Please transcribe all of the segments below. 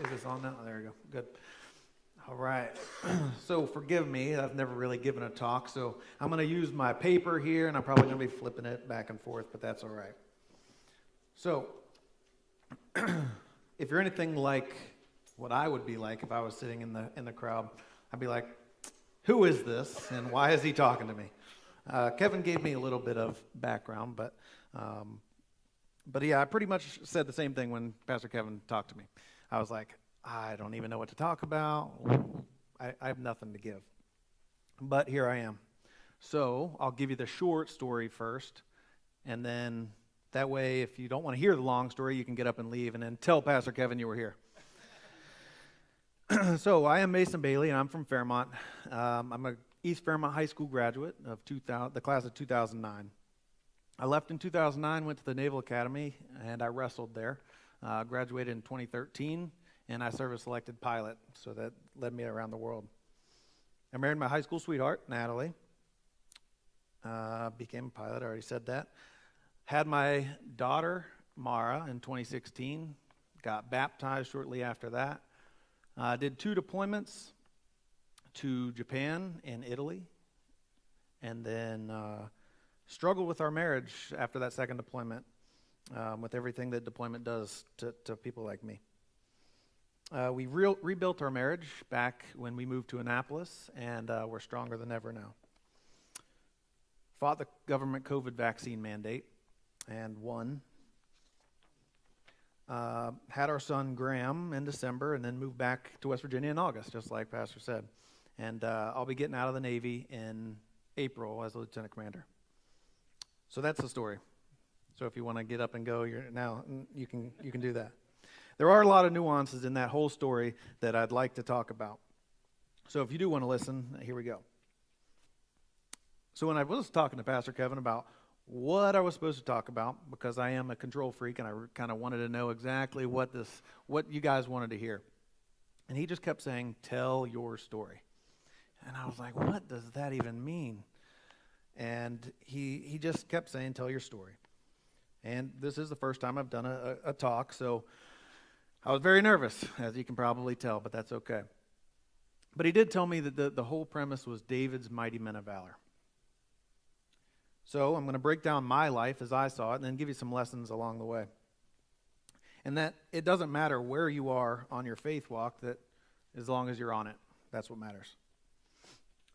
Is this on now? Oh, there we go. Good. All right. So forgive me. I've never really given a talk, so I'm going to use my paper here, and I'm probably going to be flipping it back and forth, but that's all right. So if you're anything like what I would be like if I was sitting in the crowd, I'd be like, who is this, and why is he talking to me? Kevin gave me a little bit of background, but yeah, I pretty much said the same thing when Pastor Kevin talked to me. I was like, I don't even know what to talk about. I have nothing to give. But here I am. So I'll give you the short story first, and then that way, if you don't want to hear the long story, you can get up and leave, and then tell Pastor Kevin you were here. So I am Mason Bailey, and I'm from Fairmont. I'm a East Fairmont High School graduate of the class of 2009. I left in 2009, went to the Naval Academy, and I wrestled there. Graduated in 2013, and I served as selected pilot, so that led me around the world. I married my high school sweetheart, Natalie. Became a pilot, I already said that. Had my daughter, Mara, in 2016. Got baptized shortly after that. Did 2 deployments to Japan and Italy, and then struggled with our marriage after that second deployment, with everything that deployment does to people like me. We rebuilt our marriage back when we moved to Annapolis, and we're stronger than ever now. Fought the government COVID vaccine mandate and won. Had our son Graham in December, and then moved back to West Virginia in August, just like Pastor said. And I'll be getting out of the Navy in April as a lieutenant commander. So that's the story. So if you want to get up and go, you can do that. There are a lot of nuances in that whole story that I'd like to talk about. So if you do want to listen, here we go. So when I was talking to Pastor Kevin about what I was supposed to talk about, because I am a control freak and I kind of wanted to know exactly what you guys wanted to hear. And he just kept saying, tell your story. And I was like, what does that even mean? And he just kept saying, tell your story. And this is the first time I've done a talk, so I was very nervous, as you can probably tell, but that's okay. But he did tell me that the whole premise was David's mighty men of valor. So I'm going to break down my life as I saw it and then give you some lessons along the way. And that it doesn't matter where you are on your faith walk, that as long as you're on it, that's what matters.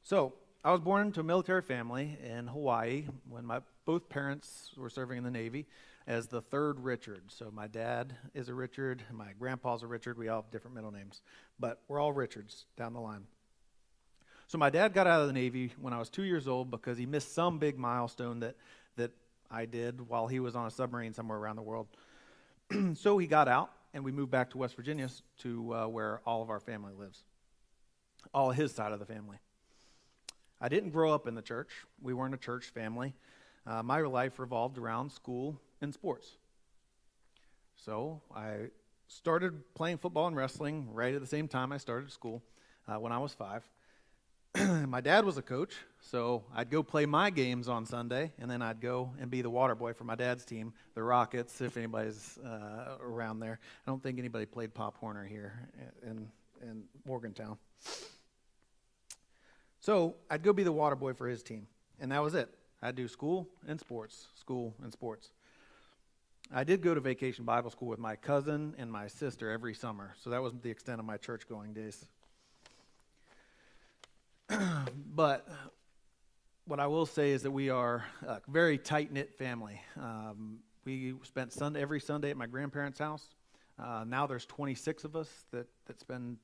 So I was born into a military family in Hawaii when both parents were serving in the Navy as the third Richard. So my dad is a Richard, my grandpa's a Richard. We all have different middle names, but we're all Richards down the line. So my dad got out of the Navy when I was 2 years old because he missed some big milestone that I did while he was on a submarine somewhere around the world. So he got out, and we moved back to West Virginia to where all of our family lives, all his side of the family. I didn't grow up in the church. We weren't a church family. My life revolved around school and sports. So I started playing football and wrestling right at the same time I started school when I was 5. My dad was a coach, so I'd go play my games on Sunday, and then I'd go and be the water boy for my dad's team, the Rockets, if anybody's around there. I don't think anybody played Pop Warner here in Morgantown. So I'd go be the water boy for his team, and that was it. I'd do school and sports. I did go to vacation Bible school with my cousin and my sister every summer, so that was the extent of my church-going days. But what I will say is that we are a very tight-knit family. We spent every Sunday at my grandparents' house. Now there's 26 of us that spend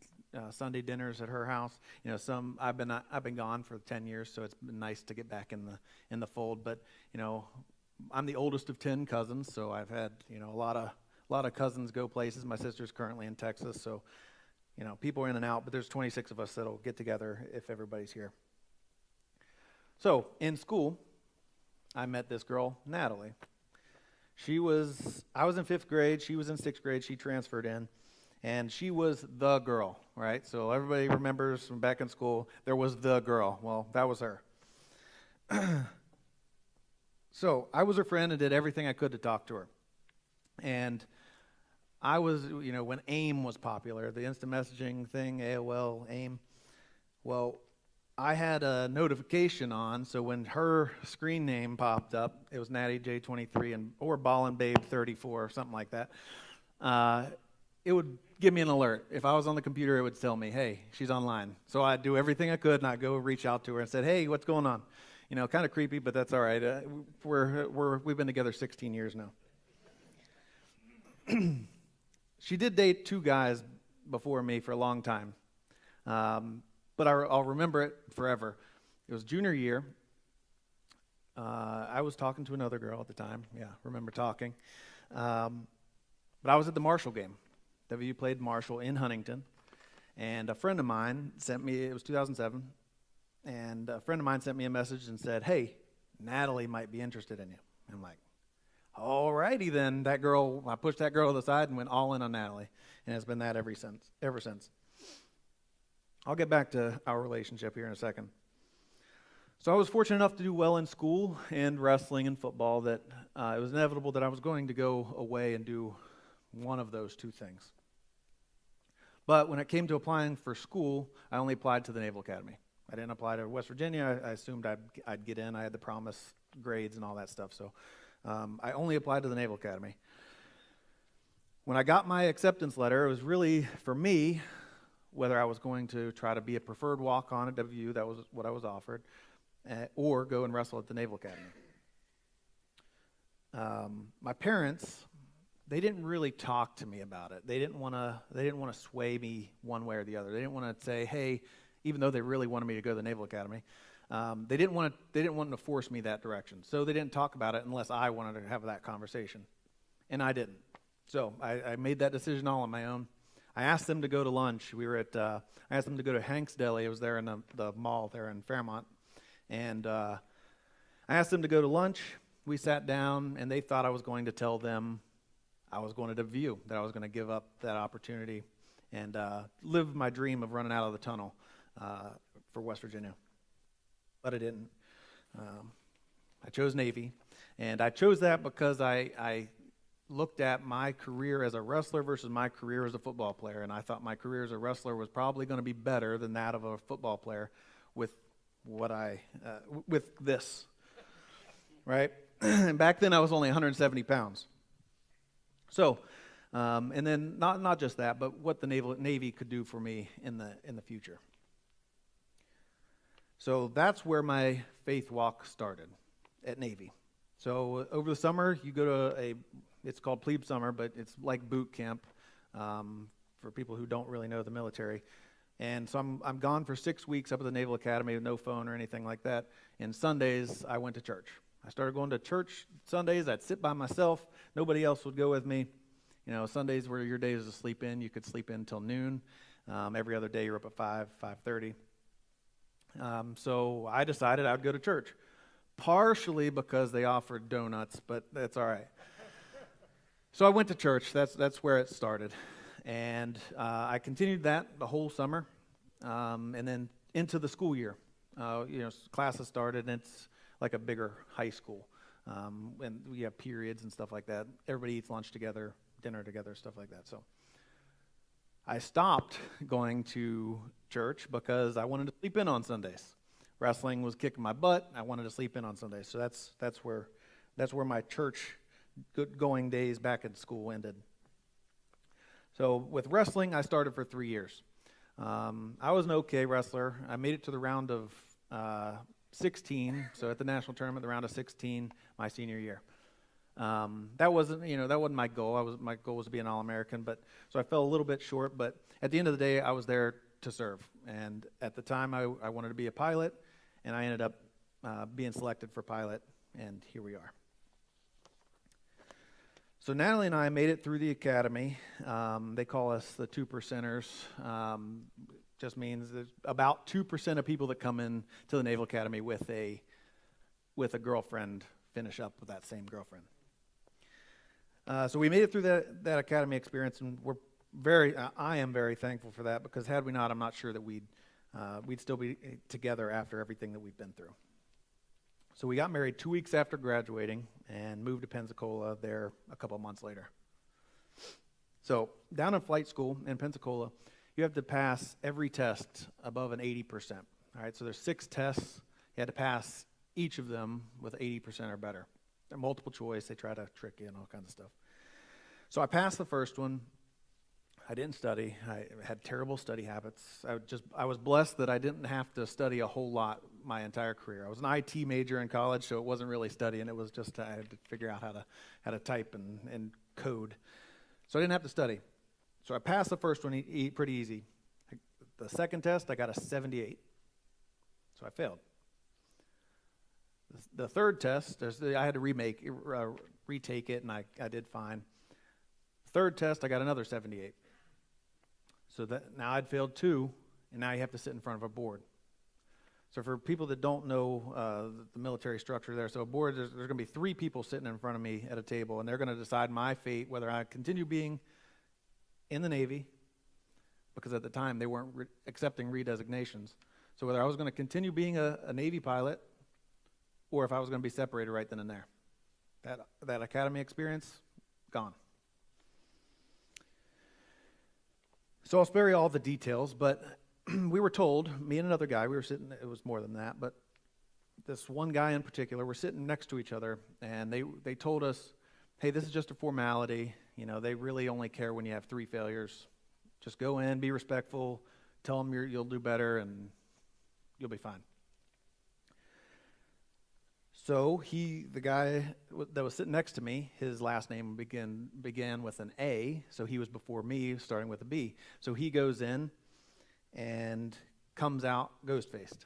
Sunday dinners at her house. You know, I've been gone for 10 years, so it's been nice to get back in the fold. But you know, I'm the oldest of 10 cousins, so I've had a lot of cousins go places. My sister's currently in Texas, so people are in and out. But there's 26 of us that'll get together if everybody's here. So in school, I met this girl, Natalie. I was in 5th grade. She was in 6th grade. She transferred in. And she was the girl, right? So everybody remembers from back in school, there was the girl. Well, that was her. So I was her friend and did everything I could to talk to her. And I was, when AIM was popular, the instant messaging thing, AOL, AIM. Well, I had a notification on, so when her screen name popped up, it was Natty J23 or Ballin Babe 34 or something like that. It would give me an alert. If I was on the computer, it would tell me, hey, she's online. So I'd do everything I could, and I'd go reach out to her and said, hey, what's going on? Kind of creepy, but that's all right. We've been together 16 years now. She did date 2 guys before me for a long time, but I'll remember it forever. It was junior year. I was talking to another girl at the time. Yeah, remember talking. But I was at the Marshall game. WU played Marshall in Huntington, and a friend of mine sent me, it was 2007, and a friend of mine sent me a message and said, hey, Natalie might be interested in you. And I'm like, all righty then. I pushed that girl to the side and went all in on Natalie, and it's been that ever since. I'll get back to our relationship here in a second. So I was fortunate enough to do well in school and wrestling and football that it was inevitable that I was going to go away and do one of those 2 things. But when it came to applying for school, I only applied to the Naval Academy. I didn't apply to West Virginia. I assumed I'd get in. I had the promise grades and all that stuff. So I only applied to the Naval Academy. When I got my acceptance letter, it was really, for me, whether I was going to try to be a preferred walk-on at WU, that was what I was offered, or go and wrestle at the Naval Academy. My parents, they didn't really talk to me about it. They didn't want to sway me one way or the other. They didn't want to say, hey, even though they really wanted me to go to the Naval Academy, they didn't want to force me that direction. So they didn't talk about it unless I wanted to have that conversation, and I didn't. So I made that decision all on my own. I asked them to go to lunch. I asked them to go to Hank's Deli. It was there in the mall there in Fairmont, and I asked them to go to lunch. We sat down, and they thought I was going to tell them I was going to WVU, that I was going to give up that opportunity and live my dream of running out of the tunnel for West Virginia. But I didn't. I chose Navy, and I chose that because I looked at my career as a wrestler versus my career as a football player, and I thought my career as a wrestler was probably going to be better than that of a football player with with this, right? And back then I was only 170 pounds. So, and then not just that, but what the Navy could do for me in the future. So that's where my faith walk started, at Navy. So over the summer, you go to it's called plebe summer, but it's like boot camp for people who don't really know the military. And so I'm gone for 6 weeks up at the Naval Academy with no phone or anything like that. And Sundays, I went to church. I started going to church Sundays. I'd sit by myself. Nobody else would go with me. Sundays were your days to sleep in. You could sleep in until noon. Every other day, you're up at 5:30. So I decided I would go to church, partially because they offered donuts, but that's all right. So I went to church. That's where it started. And I continued that the whole summer, and then into the school year. Classes started, and it's like a bigger high school. And we have periods and stuff like that. Everybody eats lunch together, dinner together, stuff like that. So I stopped going to church because I wanted to sleep in on Sundays. Wrestling was kicking my butt. I wanted to sleep in on Sundays. So that's where my church going days back at school ended. So with wrestling, I started for 3 years. I was an okay wrestler. I made it to the round of 16. So at the national tournament, the round of 16, my senior year. That wasn't my goal. My goal was to be an All-American, so I fell a little bit short. But at the end of the day, I was there to serve. And at the time, I wanted to be a pilot, and I ended up being selected for pilot, and here we are. So Natalie and I made it through the academy. They call us the 2%ers. Just means there's about 2% of people that come in to the Naval Academy with a girlfriend finish up with that same girlfriend. So we made it through that academy experience, and I am very thankful for that, because had we not, I'm not sure that we'd still be together after everything that we've been through. So we got married 2 weeks after graduating and moved to Pensacola there a couple of months later. So down in flight school in Pensacola, you have to pass every test above an 80%. All right, so there's 6 tests. You had to pass each of them with 80% or better. They're multiple choice. They try to trick you and all kinds of stuff. So I passed the first one. I didn't study. I had terrible study habits. I was blessed that I didn't have to study a whole lot my entire career. I was an IT major in college, so it wasn't really studying. It was just I had to figure out how to type and code. So I didn't have to study. So I passed the first one pretty easy. The second test, I got a 78. So I failed. The third test, I had to retake it, and I did fine. Third test, I got another 78. So that now I'd failed 2, and now you have to sit in front of a board. So for people that don't know the military structure there, so a board, there's going to be 3 people sitting in front of me at a table, and they're going to decide my fate, whether I continue being in the Navy, because at the time they weren't accepting redesignations. So whether I was going to continue being a Navy pilot, or if I was going to be separated right then and there. That academy experience, gone. So I'll spare you all the details, but we were told, me and another guy, we were sitting, it was more than that, but this one guy in particular, we're sitting next to each other, and they told us, hey, this is just a formality. You know, they really only care when you have 3 failures. Just go in, be respectful, tell them you'll do better, and you'll be fine. So the guy that was sitting next to me, his last name began with an A, so he was before me, starting with a B. So he goes in and comes out ghost-faced.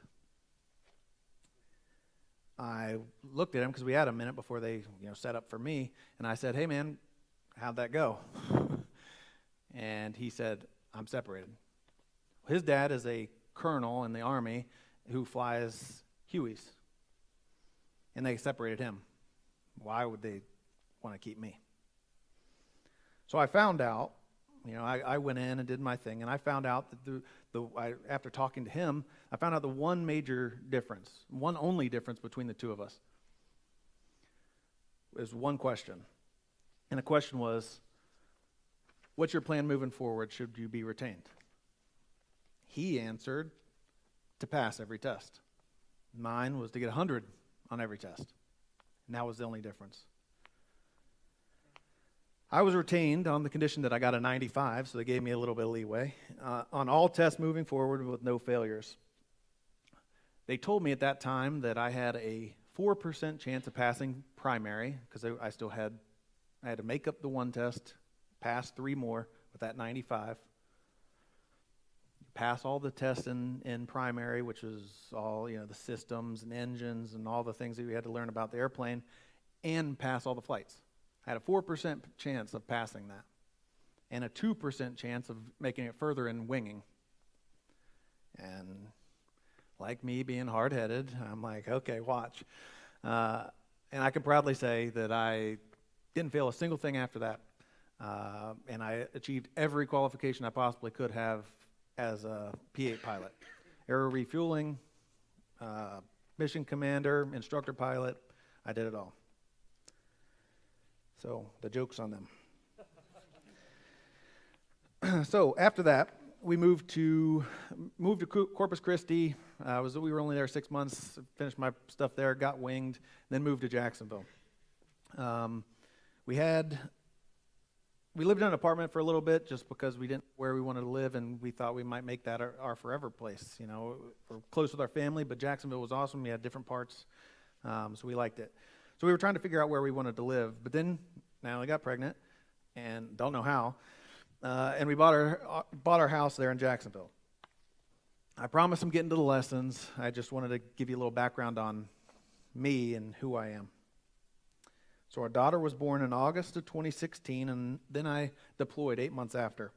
I looked at him because we had a minute before they set up for me, and I said, hey man, how'd that go? And he said, I'm separated. His dad is a colonel in the Army who flies Hueys. And they separated him. Why would they want to keep me? So I found out, I went in and did my thing, and I found out that after talking to him, I found out the one only difference between the two of us is one question. And the question was, what's your plan moving forward should you be retained? He answered to pass every test. Mine was to get 100 on every test. And that was the only difference. I was retained on the condition that I got a 95, so they gave me a little bit of leeway, on all tests moving forward with no failures. They told me at that time that I had a 4% chance of passing primary, because I had to make up the one test, pass 3 more with that 95. Pass all the tests in primary, which was all, the systems and engines and all the things that we had to learn about the airplane, and pass all the flights. I had a 4% chance of passing that, and a 2% chance of making it further in winging. And like me being hard-headed, I'm like, okay, watch. And I can proudly say that I didn't fail a single thing after that, and I achieved every qualification I possibly could have as a P-8 pilot. Air refueling, mission commander, instructor pilot, I did it all. So the joke's on them. So after that, we moved to Corpus Christi. We were only there 6 months, finished my stuff there, got winged, then moved to Jacksonville. We lived in an apartment for a little bit just because we didn't know where we wanted to live, and we thought we might make that our forever place. We're close with our family, but Jacksonville was awesome. We had different parts, so we liked it. So we were trying to figure out where we wanted to live, but then Natalie got pregnant, and don't know how, and we bought our house there in Jacksonville. I promised I'm getting to the lessons. I just wanted to give you a little background on me and who I am. So our daughter was born in August of 2016, and then I deployed 8 months after.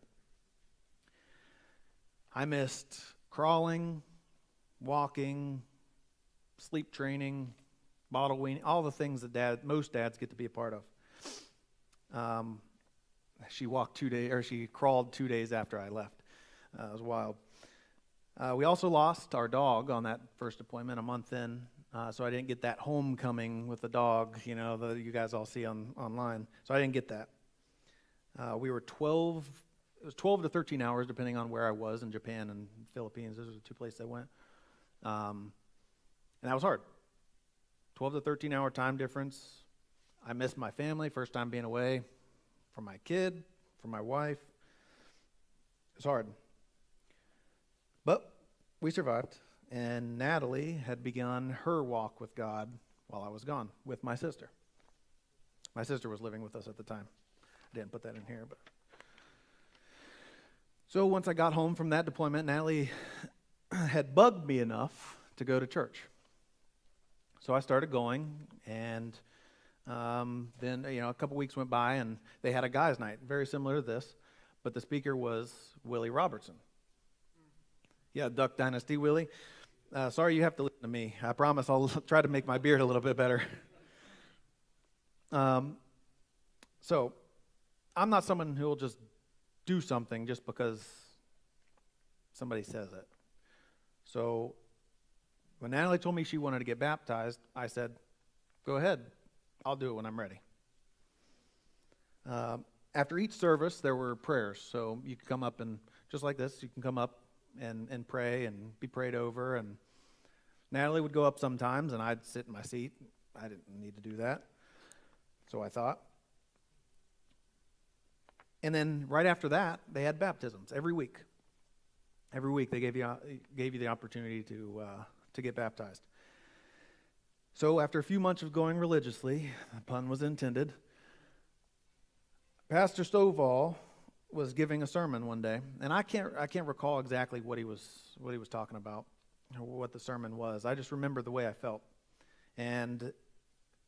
I missed crawling, walking, sleep training, bottle weaning, all the things that most dads get to be a part of. She crawled 2 days after I left. It was wild. We also lost our dog on that first deployment a month in. So I didn't get that homecoming with the dog, that you guys all see online. So I didn't get that. We were 12, it was 12 to 13 hours, depending on where I was in Japan and Philippines. Those were the two places I went. And that was hard. 12 to 13 hour time difference. I missed my family, first time being away from my kid, from my wife. It's hard. But we survived, and Natalie had begun her walk with God while I was gone with my sister. My sister was living with us at the time. I didn't put that in here, but so once I got home from that deployment, Natalie had bugged me enough to go to church. So I started going, and then a couple weeks went by, and they had a guys' night, very similar to this, but the speaker was Willie Robertson. Yeah, Duck Dynasty Willie. Sorry you have to listen to me. I promise I'll try to make my beard a little bit better. So I'm not someone who will just do something just because somebody says it. So when Natalie told me she wanted to get baptized, I said, go ahead. I'll do it when I'm ready. After each service, there were prayers. So you could come up and, just like this, you can come up and pray and be prayed over. And Natalie would go up sometimes, and I'd sit in my seat. I didn't need to do that. So I thought. And then right after that, they had baptisms every week. Every week they gave you the opportunity to get baptized. So after a few months of going religiously, the pun was intended, Pastor Stovall was giving a sermon one day, and I can't recall exactly what he was talking about or what the sermon was. I just remember the way I felt. And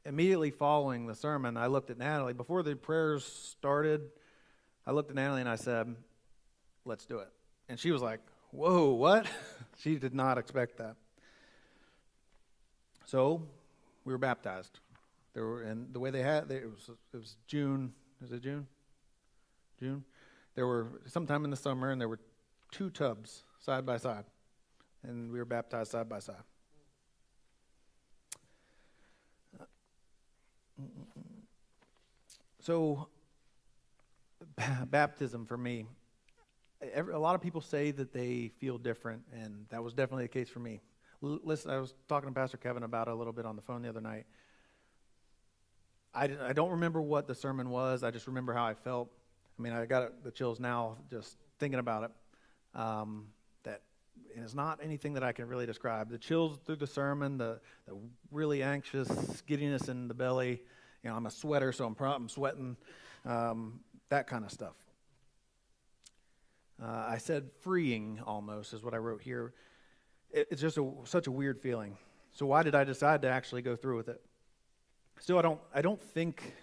immediately following the sermon, I looked at Natalie. Before the prayers started, I looked at Natalie and I said, let's do it. And she was like, whoa, what? She did not expect that. So we were baptized. And the way it was June. Is it June? June? There were sometime in the summer, and there were 2 tubs side by side. And we were baptized side by side. So baptism for me, a lot of people say that they feel different, and that was definitely the case for me. Listen, I was talking to Pastor Kevin about it a little bit on the phone the other night. I don't remember what the sermon was. I just remember how I felt. I mean, I got the chills now just thinking about it. That it's not anything that I can really describe. The chills through the sermon, the really anxious giddiness in the belly. I'm a sweater, so I'm sweating. That kind of stuff. I said freeing almost is what I wrote here. It's just such a weird feeling. So why did I decide to actually go through with it? Still, I don't think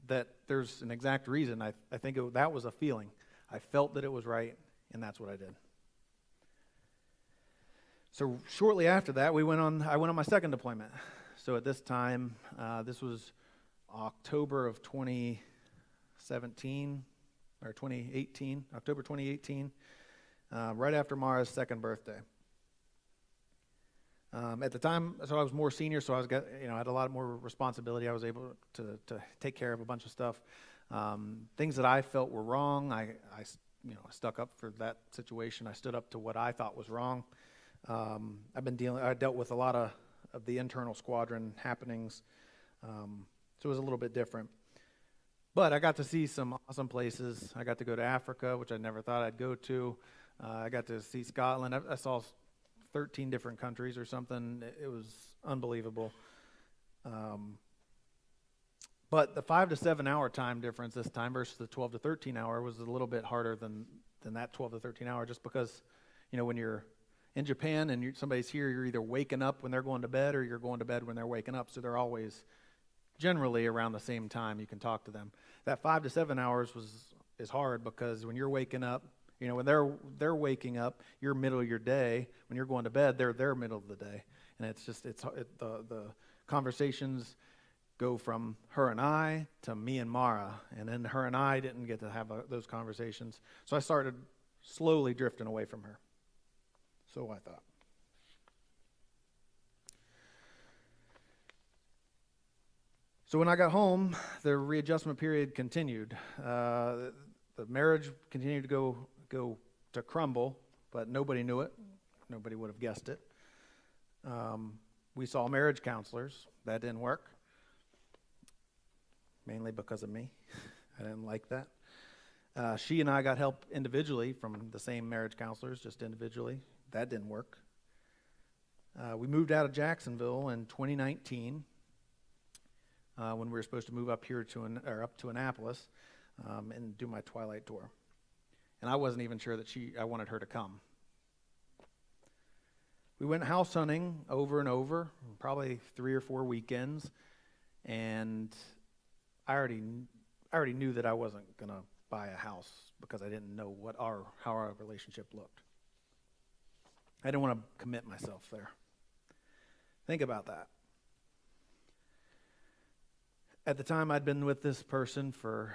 that there's an exact reason. I think that was a feeling. I felt that it was right, and that's what I did. So shortly after that, I went on my second deployment. So at this time, this was October of 2017 or 2018, October 2018, right after Mara's second birthday. At the time, so I was more senior, so I had a lot more responsibility. I was able to take care of a bunch of stuff. Things that I felt were wrong, I stuck up for that situation. I stood up to what I thought was wrong. I dealt with a lot of the internal squadron happenings, so it was a little bit different. But I got to see some awesome places. I got to go to Africa, which I never thought I'd go to. I got to see Scotland. I saw 13 different countries or something. It was unbelievable. But the 5 to 7 hour time difference this time versus the 12 to 13 hour was a little bit harder than that 12 to 13 hour, just because, when you're in Japan and somebody's here, you're either waking up when they're going to bed or you're going to bed when they're waking up. So they're always generally around the same time you can talk to them. That 5 to 7 hours is hard because when you're waking up, when they're waking up, you're middle of your day. When you're going to bed, they're their middle of the day, and the conversations go from her and I to me and Mara, and then her and I didn't get to have those conversations. So I started slowly drifting away from her. So I thought. So when I got home, the readjustment period continued. the marriage continued to go to crumble, but nobody knew it. Nobody would have guessed it. We saw marriage counselors. That didn't work, mainly because of me. I didn't like that. She and I got help individually from the same marriage counselors, just individually. That didn't work. We moved out of Jacksonville in 2019 when we were supposed to move up here up to Annapolis and do my Twilight tour. And I wasn't even sure that I wanted her to come. We went house hunting over and over, probably 3 or 4 weekends, and I already knew that I wasn't going to buy a house because I didn't know how our relationship looked. I didn't want to commit myself there. Think about that. At the time, I'd been with this person for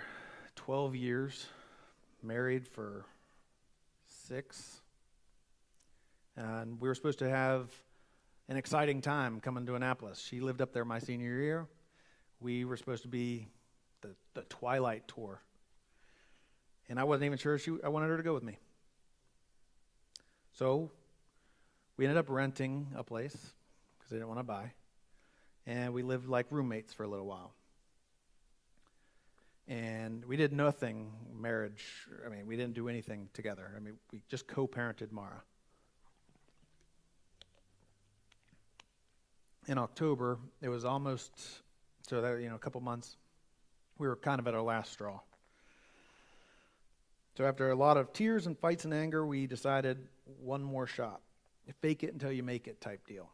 12 years, married for 6. And we were supposed to have an exciting time coming to Annapolis. She lived up there my senior year. We were supposed to be the Twilight tour. And I wasn't even sure I wanted her to go with me. So we ended up renting a place because I didn't want to buy. And we lived like roommates for a little while. And we did nothing marriage. We didn't do anything together. We just co-parented Mara. In October, it was almost, a couple months, we were kind of at our last straw. So after a lot of tears and fights and anger, we decided one more shot. Fake it until you make it type deal.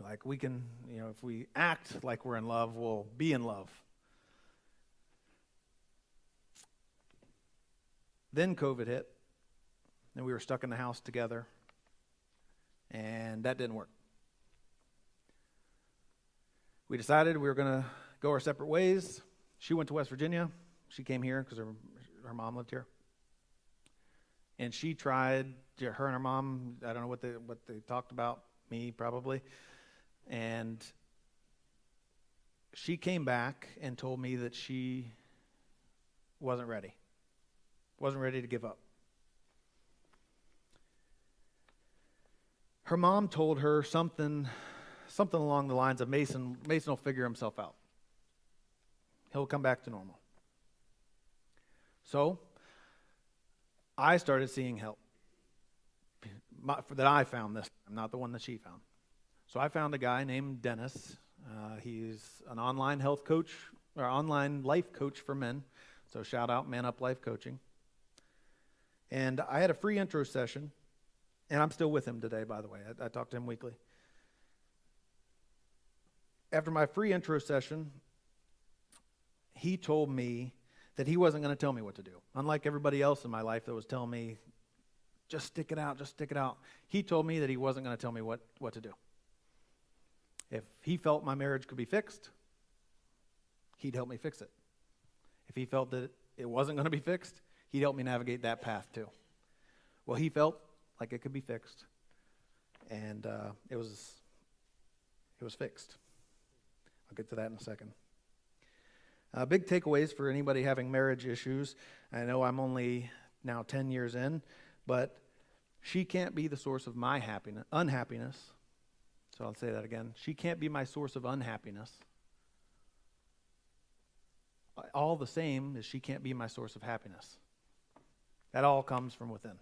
Like we can, if we act like we're in love, we'll be in love. Then COVID hit, and we were stuck in the house together, and that didn't work. We decided we were going to go our separate ways. She went to West Virginia. She came here because her mom lived here. And she tried, her and her mom, I don't know what they talked about, me probably. And she came back and told me that she wasn't ready to give up. Her mom told her something along the lines of Mason will figure himself out. He'll come back to normal. So I started seeking help that I found this time, not the one that she found. So I found a guy named Dennis. He's an online health coach or online life coach for men. So shout out Man Up Life Coaching. And I had a free intro session, and I'm still with him today, by the way. I talk to him weekly. After my free intro session, he told me that he wasn't going to tell me what to do. Unlike everybody else in my life that was telling me, just stick it out. He told me that he wasn't going to tell me what to do. If he felt my marriage could be fixed, he'd help me fix it. If he felt that it wasn't going to be fixed, he'd help me navigate that path too. Well, he felt like it could be fixed, and it was fixed. I'll get to that in a second. Big takeaways for anybody having marriage issues. I know I'm only now 10 years in, but she can't be the source of my unhappiness. So I'll say that again. She can't be my source of unhappiness. All the same as she can't be my source of happiness. That all comes from within.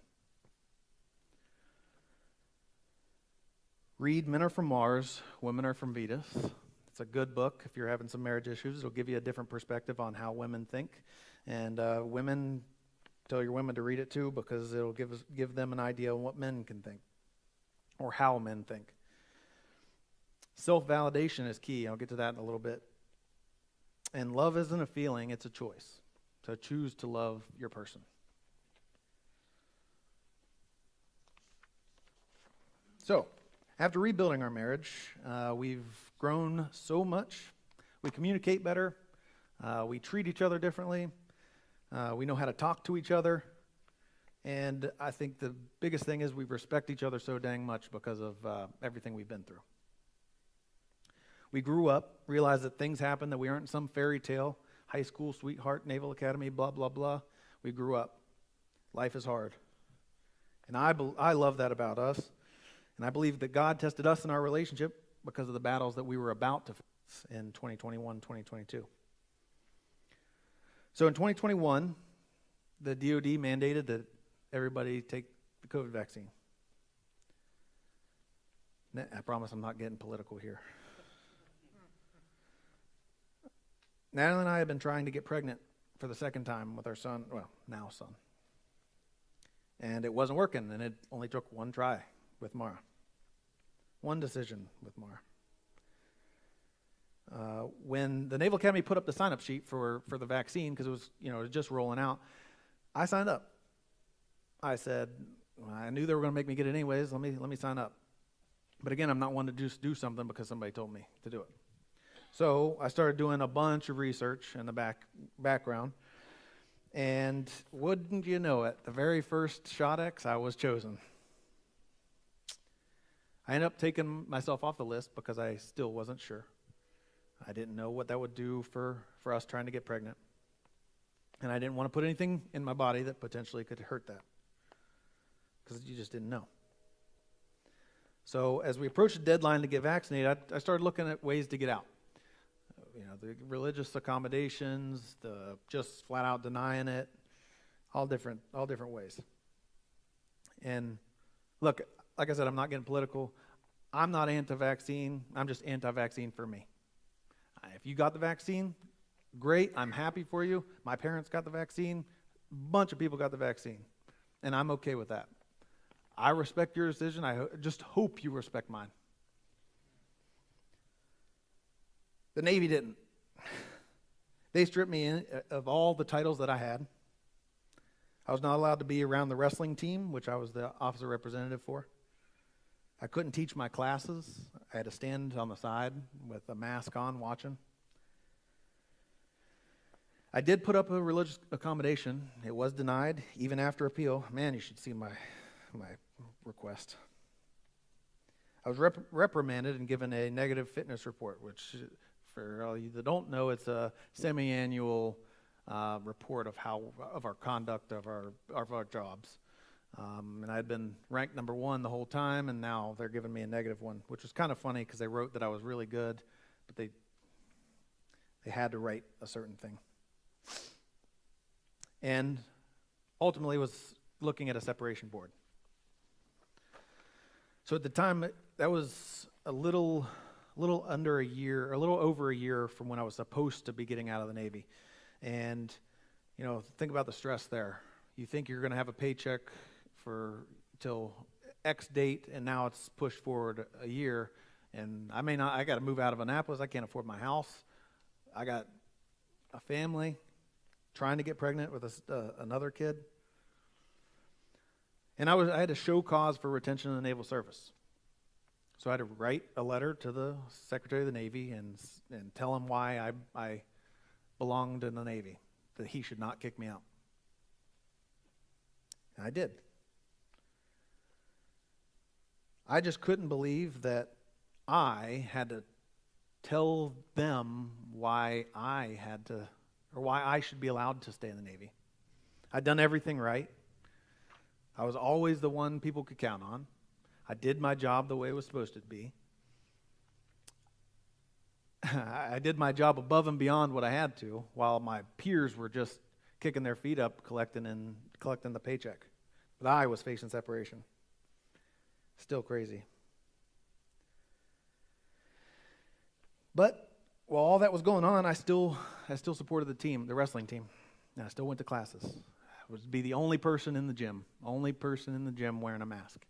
Read Men Are From Mars, Women Are From Venus. It's a good book if you're having some marriage issues. It'll give you a different perspective on how women think. And women, tell your women to read it too, because it'll give them an idea of what men can think or how men think. Self-validation is key. I'll get to that in a little bit. And love isn't a feeling, it's a choice. So choose to love your person. So, after rebuilding our marriage, we've grown so much. We communicate better. We treat each other differently. We know how to talk to each other. And I think the biggest thing is we respect each other so dang much because of everything we've been through. We grew up, realized that things happen, that we aren't some fairy tale, high school, sweetheart, Naval Academy, blah, blah, blah. We grew up. Life is hard. And I love that about us. And I believe that God tested us in our relationship because of the battles that we were about to face in 2021, 2022. So in 2021, the DOD mandated that everybody take the COVID vaccine. I promise I'm not getting political here. Natalie and I have been trying to get pregnant for the second time with our son, well, now son. And it wasn't working, and it only took one try with Mara. One decision with Mara. When the Naval Academy put up the sign-up sheet for the vaccine, because it was just rolling out, I signed up. I said, well, I knew they were going to make me get it anyways. Let me sign up. But again, I'm not one to just do something because somebody told me to do it. So I started doing a bunch of research in the background. And wouldn't you know it, the very first shot X, I was chosen. I ended up taking myself off the list because I still wasn't sure. I didn't know what that would do for us trying to get pregnant. And I didn't want to put anything in my body that potentially could hurt that. Because you just didn't know. So as we approached the deadline to get vaccinated, I started looking at ways to get out. The religious accommodations, the just flat out denying it, all different ways. And look, like I said, I'm not getting political. I'm not anti-vaccine. I'm just anti-vaccine for me. If you got the vaccine, great. I'm happy for you. My parents got the vaccine. A bunch of people got the vaccine. And I'm okay with that. I respect your decision. I just hope you respect mine. The Navy didn't. They stripped me of all the titles that I had. I was not allowed to be around the wrestling team, which I was the officer representative for. I couldn't teach my classes. I had to stand on the side with a mask on watching. I did put up a religious accommodation. It was denied, even after appeal. Man, you should see my request. I was reprimanded and given a negative fitness report, which, for all you that don't know, it's a semi-annual report of our conduct of our jobs. And I'd been ranked number 1 the whole time, and now they're giving me a negative one, which was kind of funny because they wrote that I was really good, but they had to write a certain thing. And ultimately was looking at a separation board. So at the time, that was a little under a year, a little over a year from when I was supposed to be getting out of the Navy. And, think about the stress there. You think you're going to have a paycheck till X date, and now it's pushed forward a year. And I got to move out of Annapolis. I can't afford my house. I got a family, trying to get pregnant with another kid. And I had to show cause for retention in the Naval Service. So I had to write a letter to the Secretary of the Navy and tell him why I belonged in the Navy, that he should not kick me out. And I did. I just couldn't believe that I had to tell them why I should be allowed to stay in the Navy. I'd done everything right. I was always the one people could count on. I did my job the way it was supposed to be. I did my job above and beyond what I had to, while my peers were just kicking their feet up, collecting the paycheck. But I was facing separation. Still crazy. But while all that was going on, I still supported the team, the wrestling team. And I still went to classes. I was be the only person in the gym wearing a mask.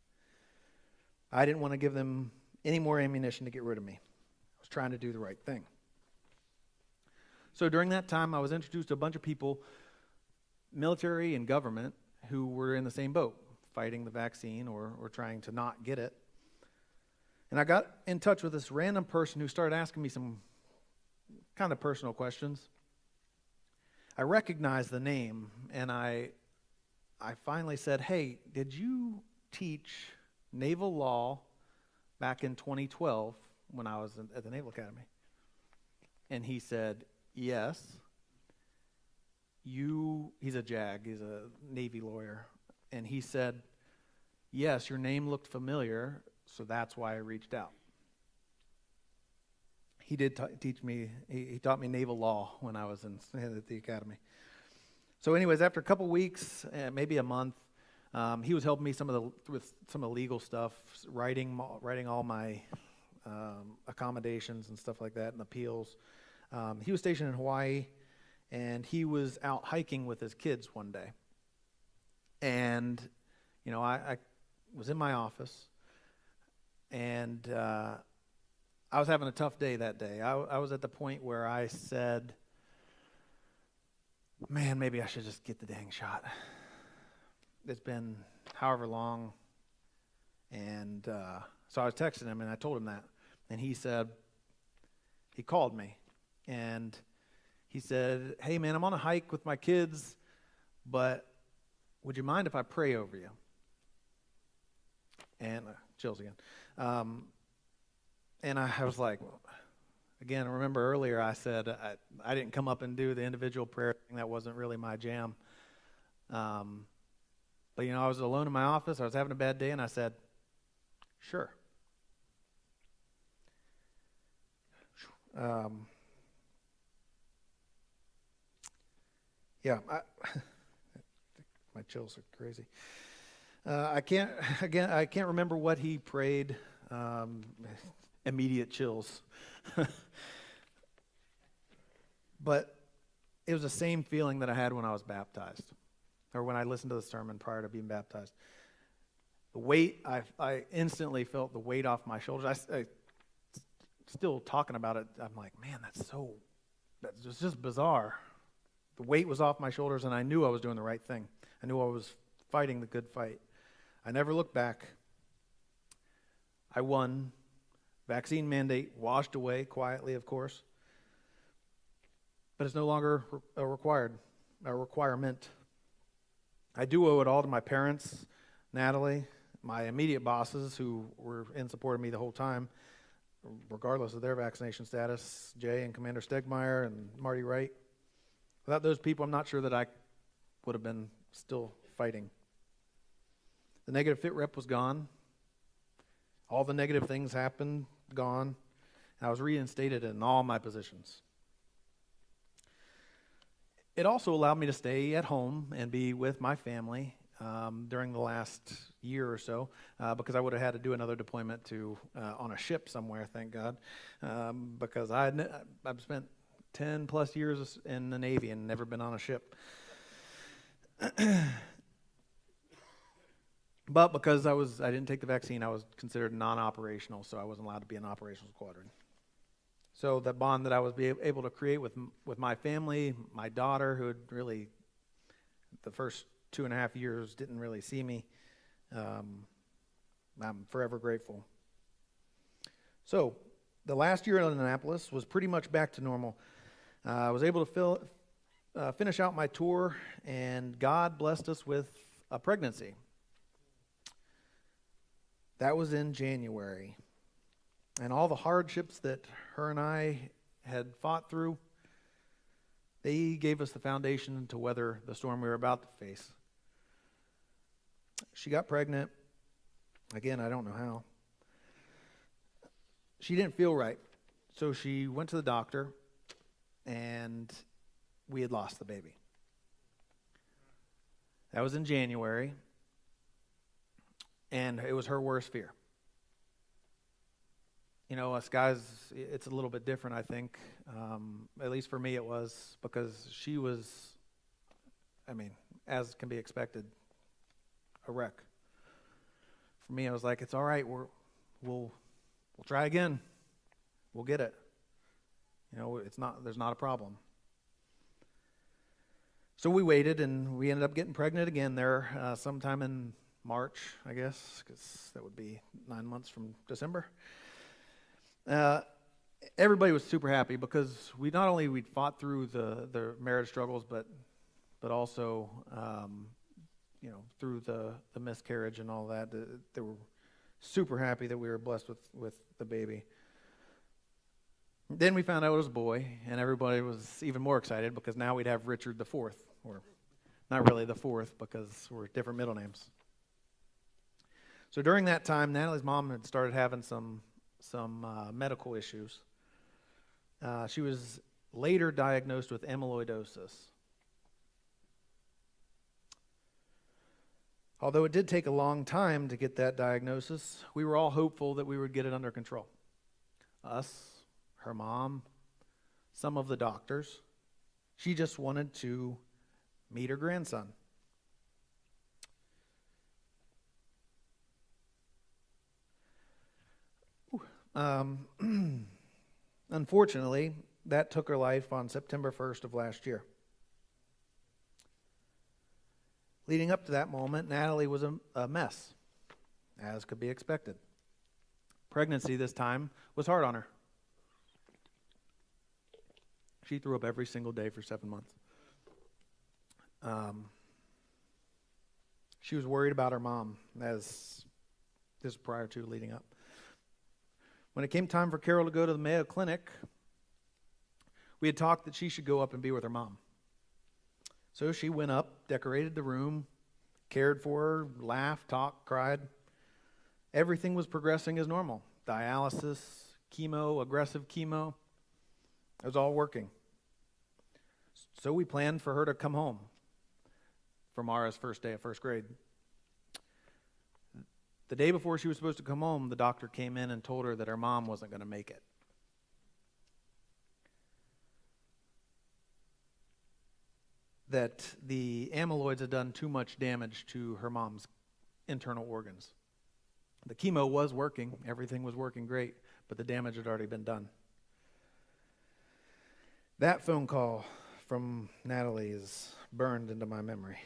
I didn't want to give them any more ammunition to get rid of me. I was trying to do the right thing. So during that time, I was introduced to a bunch of people, military and government, who were in the same boat, fighting the vaccine or trying to not get it. And I got in touch with this random person who started asking me some kind of personal questions. I recognized the name, and I finally said, "Hey, did you teach naval law back in 2012 when I was at the Naval Academy?" And he said, "Yes." he's a JAG, he's a Navy lawyer, and he said, yes, your name looked familiar, so that's why I reached out. He did teach me, he taught me naval law when I was at the academy. So anyways, after a couple weeks, maybe a month, he was helping me with some of the legal stuff, writing all my accommodations and stuff like that, and appeals. He was stationed in Hawaii, and he was out hiking with his kids one day. And, I was in my office, and I was having a tough day that day. I was at the point where I said, man, maybe I should just get the dang shot. It's been however long. And so I was texting him, and I told him that. And he called me, and he said, hey, man, I'm on a hike with my kids, but would you mind if I pray over you? And chills again. And I was like, again, remember earlier I said I didn't come up and do the individual prayer thing. That wasn't really my jam. But, I was alone in my office. I was having a bad day, and I said, sure. My chills are crazy. I can't remember what he prayed. Immediate chills. But it was the same feeling that I had when I was baptized, or when I listened to the sermon prior to being baptized. The weight, I instantly felt the weight off my shoulders. I still talking about it, I'm like, man, that's just bizarre. The weight was off my shoulders, and I knew I was doing the right thing. I knew I was fighting the good fight. I never looked back. I won. Vaccine mandate washed away quietly, of course. But it's no longer a requirement. I do owe it all to my parents, Natalie, my immediate bosses who were in support of me the whole time, regardless of their vaccination status, Jay and Commander Stegmeyer and Marty Wright. Without those people, I'm not sure that I would have been still fighting. The negative fit rep was gone. All the negative things happened, gone. And I was reinstated in all my positions. It also allowed me to stay at home and be with my family during the last year or so, because I would have had to do another deployment on a ship somewhere, thank God, because I've spent 10 plus years in the Navy and never been on a ship. But because I didn't take the vaccine, I was considered non-operational, so I wasn't allowed to be in an operational squadron. So that bond that I was able to create with my family, my daughter, who had really, the first 2.5 years, didn't really see me, I'm forever grateful. So the last year in Annapolis was pretty much back to normal. I was able to finish out my tour, and God blessed us with a pregnancy. That was in January. And all the hardships that her and I had fought through, they gave us the foundation to weather the storm we were about to face. She got pregnant. Again, I don't know how. She didn't feel right. So she went to the doctor, and we had lost the baby. That was in January. And it was her worst fear. Us guys, it's a little bit different, I think. At least for me it was, because she was, as can be expected, a wreck. For me, I was like, it's all right, we'll try again. We'll get it. There's not a problem. So we waited, and we ended up getting pregnant again there sometime in March, I guess, because that would be 9 months from December. Everybody was super happy because we'd fought through the marriage struggles, but also through the miscarriage and all that. They were super happy that we were blessed with the baby. Then we found out it was a boy, and everybody was even more excited because now we'd have Richard the Fourth or not really the fourth because we're different middle names. So during that time, Natalie's mom had started having some medical issues. She was later diagnosed with amyloidosis. Although it did take a long time to get that diagnosis, we were all hopeful that we would get it under control. Us, her mom, some of the doctors. She just wanted to meet her grandson. Unfortunately, that took her life on September 1st of last year. Leading up to that moment, Natalie was a mess, as could be expected. Pregnancy this time was hard on her. She threw up every single day for 7 months. She was worried about her mom, as this prior to leading up. When it came time for Carol to go to the Mayo Clinic, we had talked that she should go up and be with her mom. So she went up, decorated the room, cared for her, laughed, talked, cried. Everything was progressing as normal. Dialysis, chemo, aggressive chemo. It was all working. So we planned for her to come home for Mara's first day of first grade. The day before she was supposed to come home, the doctor came in and told her that her mom wasn't going to make it. That the amyloids had done too much damage to her mom's internal organs. The chemo was working, everything was working great, but the damage had already been done. That phone call from Natalie is burned into my memory.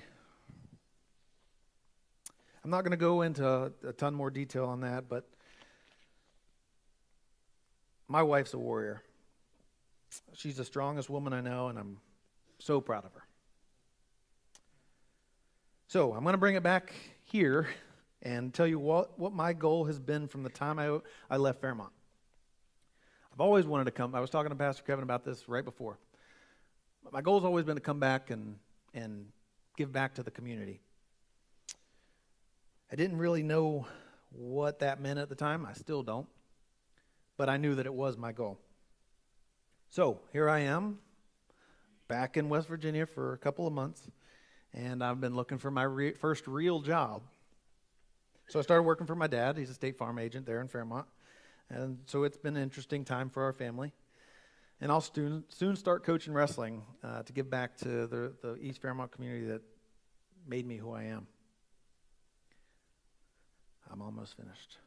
I'm not going to go into a ton more detail on that, but my wife's a warrior. She's the strongest woman I know, and I'm so proud of her. So I'm going to bring it back here and tell you what my goal has been from the time I left Fairmont. I've always wanted to come. I was talking to Pastor Kevin about this right before. My goal has always been to come back and give back to the community. I didn't really know what that meant at the time. I still don't. But I knew that it was my goal. So here I am, back in West Virginia for a couple of months. And I've been looking for my first real job. So I started working for my dad. He's a State Farm agent there in Fairmont. And so it's been an interesting time for our family. And I'll soon start coaching wrestling to give back to the East Fairmont community that made me who I am. I'm almost finished.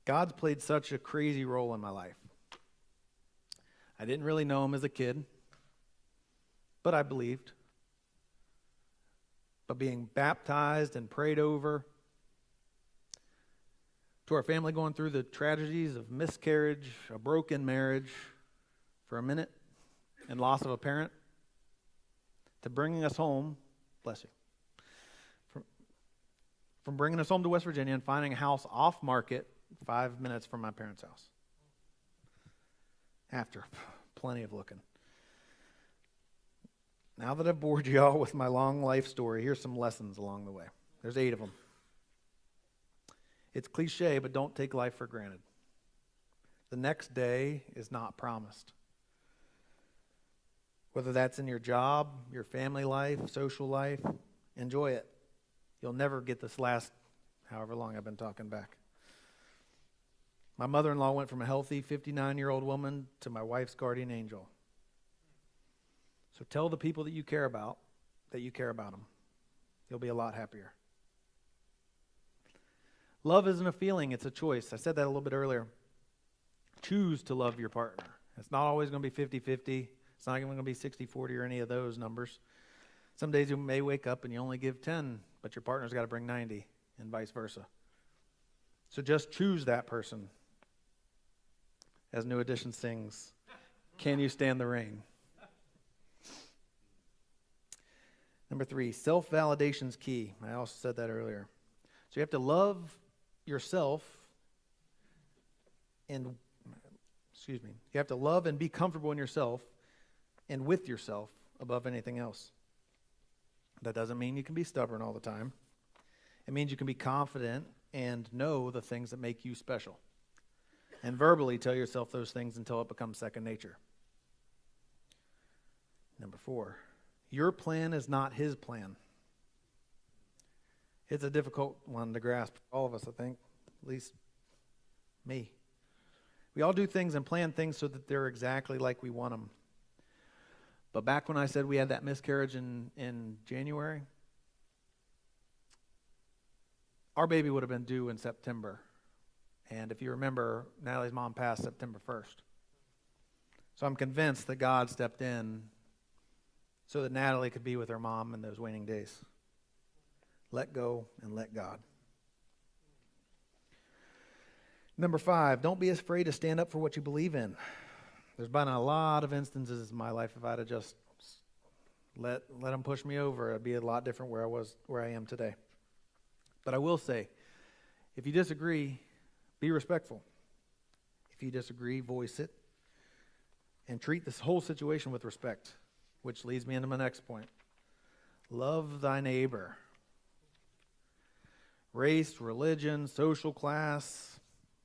God's played such a crazy role in my life. I didn't really know him as a kid, but I believed. But being baptized and prayed over, to our family going through the tragedies of miscarriage, a broken marriage for a minute, and loss of a parent, to bringing us home, bless you, from bringing us home to West Virginia and finding a house off market 5 minutes from my parents' house. After plenty of looking. Now that I've bored you all with my long life story, here's some lessons along the way. There's 8 of them. It's cliche, but don't take life for granted. The next day is not promised. Whether that's in your job, your family life, social life, enjoy it. You'll never get this last however long I've been talking back. My mother-in-law went from a healthy 59-year-old woman to my wife's guardian angel. So tell the people that you care about them. You'll be a lot happier. Love isn't a feeling, it's a choice. I said that a little bit earlier. Choose to love your partner. It's not always going to be 50-50. It's not even going to be 60-40 or any of those numbers. Some days you may wake up and you only give 10, but your partner's got to bring 90 and vice versa. So just choose that person. As New Edition sings, can you stand the rain? Number 3, self-validation's key. I also said that earlier. So you have to love yourself you have to love and be comfortable in yourself and with yourself above anything else. That doesn't mean you can be stubborn all the time. It means you can be confident and know the things that make you special. And verbally tell yourself those things until it becomes second nature. Number 4, your plan is not his plan. It's a difficult one to grasp for all of us, I think, at least me. We all do things and plan things so that they're exactly like we want them. But back when I said we had that miscarriage in January, our baby would have been due in September. And if you remember, Natalie's mom passed September 1st. So I'm convinced that God stepped in so that Natalie could be with her mom in those waning days. Let go and let God. Number 5, don't be afraid to stand up for what you believe in. There's been a lot of instances in my life if I'd have just let them push me over, it'd be a lot different where I am today. But I will say, if you disagree, be respectful. If you disagree, voice it. And treat this whole situation with respect, which leads me into my next point. Love thy neighbor. Race, religion, social class,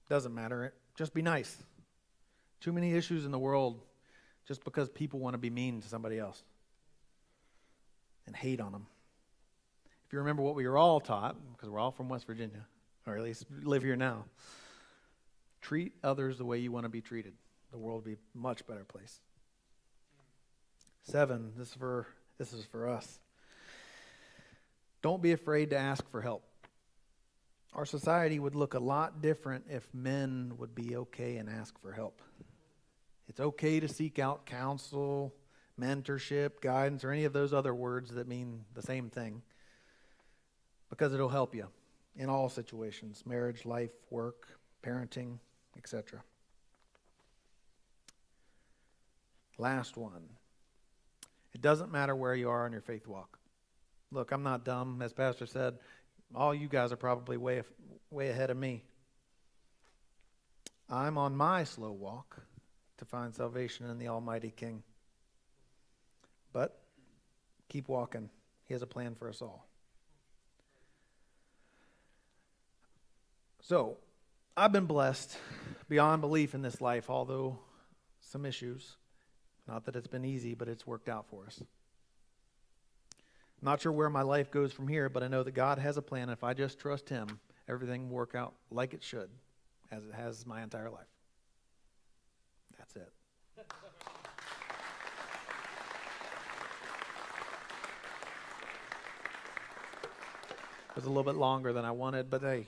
doesn't matter. Just be nice. Too many issues in the world just because people want to be mean to somebody else and hate on them. If you remember what we were all taught, because we're all from West Virginia, or at least live here now, treat others the way you want to be treated. The world will be a much better place. 7, this is for us. Don't be afraid to ask for help. Our society would look a lot different if men would be okay and ask for help. It's okay to seek out counsel, mentorship, guidance, or any of those other words that mean the same thing, because it'll help you in all situations: marriage, life, work, parenting, etc. Last one. It doesn't matter where you are on your faith walk. Look, I'm not dumb. As Pastor said, all you guys are probably way ahead of me. I'm on my slow walk to find salvation in the Almighty King. But keep walking. He has a plan for us all. So, I've been blessed beyond belief in this life, although some issues. Not that it's been easy, but it's worked out for us. I'm not sure where my life goes from here, but I know that God has a plan. If I just trust Him, everything will work out like it should, as it has my entire life. That's it. It was a little bit longer than I wanted, but hey,